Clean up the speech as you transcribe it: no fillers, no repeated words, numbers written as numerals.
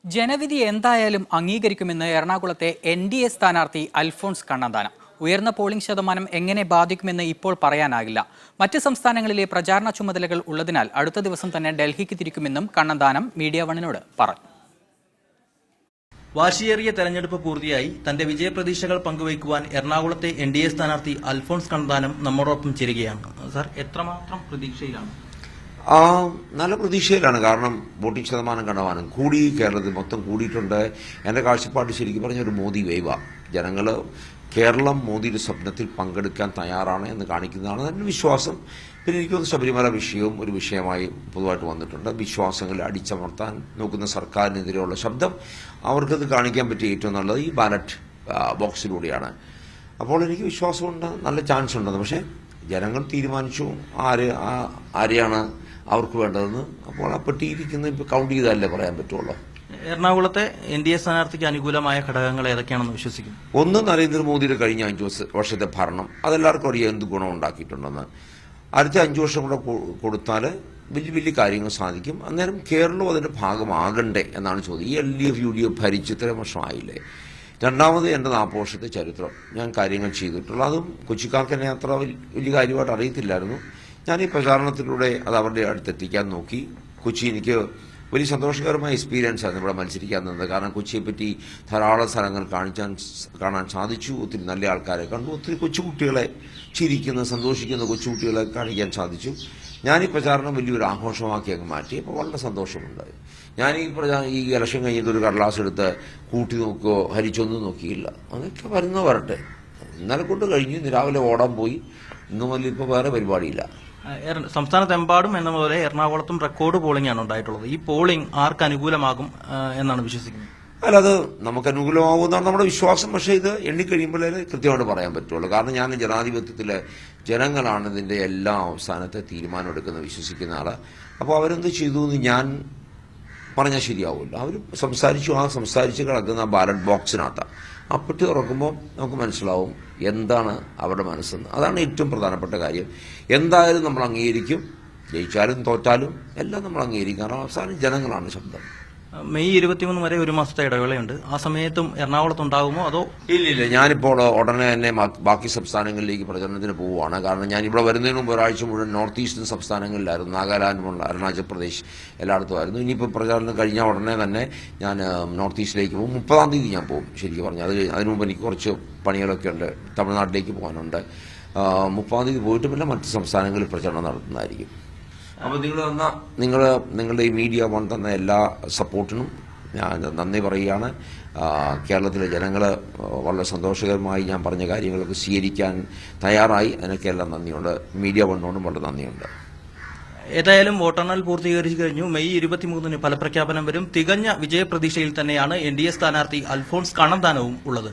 ജനവിധി എന്തായാലും അംഗീകരിക്കുമെന്ന് എറണാകുളത്തെ NDA സ്ഥാനാർത്ഥി അൽഫോൺസ് കണ്ണന്താനം. ഉയർന്ന പോളിംഗ് ശതമാനം എങ്ങനെ ബാധിക്കുമെന്ന് ഇപ്പോൾ പറയാനാകില്ല. മറ്റ് സംസ്ഥാനങ്ങളിലെ പ്രചാരണ ചുമതലകൾ ഉള്ളതിനാൽ അടുത്ത ദിവസം തന്നെ ഡൽഹിക്ക് തിരിക്കുമെന്നും കണ്ണന്താനം മീഡിയ വണ്ണിനോട് പറഞ്ഞു. വാശിയേറിയ തെരഞ്ഞെടുപ്പ് പൂർത്തിയായി തന്റെ വിജയപ്രതീക്ഷകൾ പങ്കുവയ്ക്കുവാൻ എറണാകുളത്തെ NDA സ്ഥാനാർത്ഥി അൽഫോൺസ് കണ്ണന്താനം നമ്മോടൊപ്പം ചേരുകയാണ്. സാർ, എത്രമാത്രം പ്രതീക്ഷയിലാണ്? നല്ല പ്രതീക്ഷയിലാണ്. കാരണം വോട്ടിംഗ് ശതമാനം കണ്ടമാനം കൂടി, കേരളത്തിൽ മൊത്തം കൂടിയിട്ടുണ്ട്. എൻ്റെ കാഴ്ചപ്പാട് ശരിക്കും പറഞ്ഞ ഒരു മോദി വേവാണ്. ജനങ്ങൾ കേരളം മോദിയുടെ സ്വപ്നത്തിൽ പങ്കെടുക്കാൻ തയ്യാറാണ് എന്ന് കാണിക്കുന്നതാണ് എൻ്റെ വിശ്വാസം. പിന്നെ എനിക്കൊന്ന് ശബരിമല വിഷയവും ഒരു വിഷയമായി പൊതുവായിട്ട് വന്നിട്ടുണ്ട്. വിശ്വാസങ്ങൾ അടിച്ചമർത്താൻ നോക്കുന്ന സർക്കാരിനെതിരെയുള്ള ശബ്ദം അവർക്കത് കാണിക്കാൻ പറ്റിയ ഏറ്റവും നല്ലത് ഈ ബാലറ്റ് ബോക്സിലൂടെയാണ്. അപ്പോൾ എനിക്ക് വിശ്വാസമുണ്ട്, നല്ല ചാൻസ് ഉണ്ടെന്ന്. പക്ഷേ ജനങ്ങൾ തീരുമാനിച്ചു ആരെയാണ് അവർക്ക് വേണ്ടതെന്ന്. അപ്പോൾ ആ പെട്ടിയിരിക്കുന്ന ഇപ്പോൾ കൗണ്ട് ചെയ്താലേ പറയാൻ പറ്റുള്ളൂ. എറണാകുളത്തെ NDA സ്ഥാനാർത്ഥിക്ക് അനുകൂലമായ ഘടകങ്ങൾ ഏതൊക്കെയാണെന്ന് വിശ്വസിക്കുന്നു? ഒന്ന്, നരേന്ദ്രമോദിയുടെ കഴിഞ്ഞ 5 വർഷത്തെ ഭരണം അതെല്ലാവർക്കും അറിയാം എന്ത് ഗുണം ഉണ്ടാക്കിയിട്ടുണ്ടെന്ന്. അടുത്ത 5 വർഷം കൂടെ കൊടുത്താൽ വലിയ വലിയ കാര്യങ്ങൾ സാധിക്കും. അന്നേരം കേരളം അതിന്റെ ഭാഗമാകണ്ടേ എന്നാണ് ചോദ്യം. ഈ LDF UDF ഭരിച്ച് ഇത്രയും വർഷമായില്ലേ. രണ്ടാമത് എൻ്റെ 40 വർഷത്തെ ചരിത്രം ഞാൻ കാര്യങ്ങൾ ചെയ്തിട്ടുള്ളൂ. അതും കൊച്ചിക്കാർക്ക് എന്നെ അത്ര വലിയ കാര്യമായിട്ട് അറിയത്തില്ലായിരുന്നു. ഞാൻ ഈ പ്രചാരണത്തിലൂടെ അത് അവരുടെ അടുത്തെത്തിക്കാൻ നോക്കി. കൊച്ചി എനിക്ക് വലിയ സന്തോഷകരമായ എക്സ്പീരിയൻസ് ആയിരുന്നു ഇവിടെ മത്സരിക്കാൻ നിന്നത്. കാരണം കൊച്ചിയെപ്പറ്റി ധാരാളം സ്ഥലങ്ങൾ കാണാൻ സാധിച്ചു. ഒത്തിരി നല്ല ആൾക്കാരെ കണ്ടു. ഒത്തിരി കൊച്ചുകുട്ടികളെ ചിരിക്കുന്ന സന്തോഷിക്കുന്ന കൊച്ചുകുട്ടികളെ കാണിക്കാൻ സാധിച്ചു. ഞാൻ ഈ പ്രചാരണം വലിയൊരു ആഘോഷമാക്കി അങ്ങ് മാറ്റി. അപ്പോൾ വളരെ സന്തോഷമുണ്ടായി. ഞാൻ ഈ ഇലക്ഷൻ കഴിഞ്ഞിട്ട് ഒരു കടലാസ് എടുത്ത് കൂട്ടി നോക്കുകയോ ഹരിച്ചൊന്നും നോക്കിയില്ല. അതൊക്കെ വരട്ടെ. ഇന്നലെ കൊണ്ട് കഴിഞ്ഞു. രാവിലെ ഓടാൻ പോയി. ഇന്നു മുതൽ ഇപ്പോൾ വേറെ പരിപാടിയില്ല. സംസ്ഥാനത്തെമ്പാടും എന്ന പോലെ എറണാകുളത്തും റെക്കോർഡ് പോളിംഗ് ആണ് ഉണ്ടായിട്ടുള്ളത്. ഈ പോളിംഗ് ആർക്ക് അനുകൂലമാകും എന്നാണ് വിശ്വസിക്കുന്നത്? അല്ല, അത് നമുക്ക് അനുകൂലമാകുമെന്നാണ് നമ്മുടെ വിശ്വാസം. പക്ഷേ ഇത് എണ്ണിക്കഴിയുമ്പോഴേ കൃത്യമായിട്ട് പറയാൻ പറ്റുള്ളൂ. കാരണം ഞാൻ ജനാധിപത്യത്തിലെ ജനങ്ങളാണ് ഇതിന്റെ എല്ലാ അവസാനത്തെ തീരുമാനം എടുക്കുന്നത് വിശ്വസിക്കുന്ന ആള്. അപ്പോൾ അവരെന്ത് ചെയ്തു എന്ന് ഞാൻ പറഞ്ഞാൽ ശരിയാവില്ല. അവർ സംസാരിച്ച് കിടക്കുന്ന ബാലറ്റ് ബോക്സിനകത്ത് ആ പെട്ടി തുറക്കുമ്പോൾ നമുക്ക് മനസ്സിലാവും എന്താണ് അവരുടെ മനസ്സെന്ന്. അതാണ് ഏറ്റവും പ്രധാനപ്പെട്ട കാര്യം. എന്തായാലും നമ്മൾ അംഗീകരിക്കും. ജയിച്ചാലും തോറ്റാലും എല്ലാം നമ്മൾ അംഗീകരിക്കും. കാരണം അവസാനം ജനങ്ങളാണ് ശബ്ദം. മെയ് 23 വരെ ഒരു മാസത്തെ ഇടവേളയുണ്ട്. ആ സമയത്തും എറണാകുളത്തുണ്ടാകുമോ അതോ? ഇല്ലില്ല, ഞാനിപ്പോൾ ഉടനെ തന്നെ ബാക്കി സംസ്ഥാനങ്ങളിലേക്ക് പ്രചരണത്തിന് പോവുകയാണ്. കാരണം ഞാൻ ഇവിടെ വരുന്നതിന് മുമ്പ് ഒരാഴ്ച മുഴുവൻ നോർത്ത് ഈസ്റ്റേൺ സംസ്ഥാനങ്ങളിലായിരുന്നു. നാഗാലാൻഡ്, അരുണാചൽ പ്രദേശ് എല്ലായിടത്തുമായിരുന്നു. ഇനിയിപ്പോൾ പ്രചാരണം കഴിഞ്ഞാൽ ഉടനെ തന്നെ ഞാൻ നോർത്ത് ഈസ്റ്റിലേക്ക് പോകും. 30-ാം തീയതി ഞാൻ പോകും. ശരിക്കും പറഞ്ഞാൽ അതിനു മുമ്പ് എനിക്ക് കുറച്ച് പണികളൊക്കെ ഉണ്ട്. തമിഴ്നാട്ടിലേക്ക് പോകാനുണ്ട്. 30-ാം തീയതി പോയിട്ട് പിന്നെ മറ്റ് സംസ്ഥാനങ്ങളിൽ പ്രചരണം നടത്തുന്നതായിരിക്കും. അപ്പോൾ നിങ്ങളുടെ ഈ മീഡിയ വൺ തന്ന എല്ലാ സപ്പോർട്ടിനും ഞാൻ നന്ദി പറയുകയാണ്. കേരളത്തിലെ ജനങ്ങൾ വളരെ സന്തോഷകരമായി ഞാൻ പറഞ്ഞ കാര്യങ്ങളൊക്കെ സ്വീകരിക്കാൻ തയ്യാറായി. അതിനൊക്കെയെല്ലാം നന്ദിയുണ്ട്. മീഡിയ വണ്ണോടും വളരെ നന്ദിയുണ്ട്. ഏതായാലും വോട്ടെണ്ണൽ പൂർത്തീകരിച്ചു കഴിഞ്ഞു. മെയ് 23-ന് ഫലപ്രഖ്യാപനം വരും. തികഞ്ഞ വിജയപ്രതീക്ഷയിൽ തന്നെയാണ് NDA സ്ഥാനാർത്ഥി അൽഫോൺസ് കണ്ണന്താനവും ഉള്ളത്.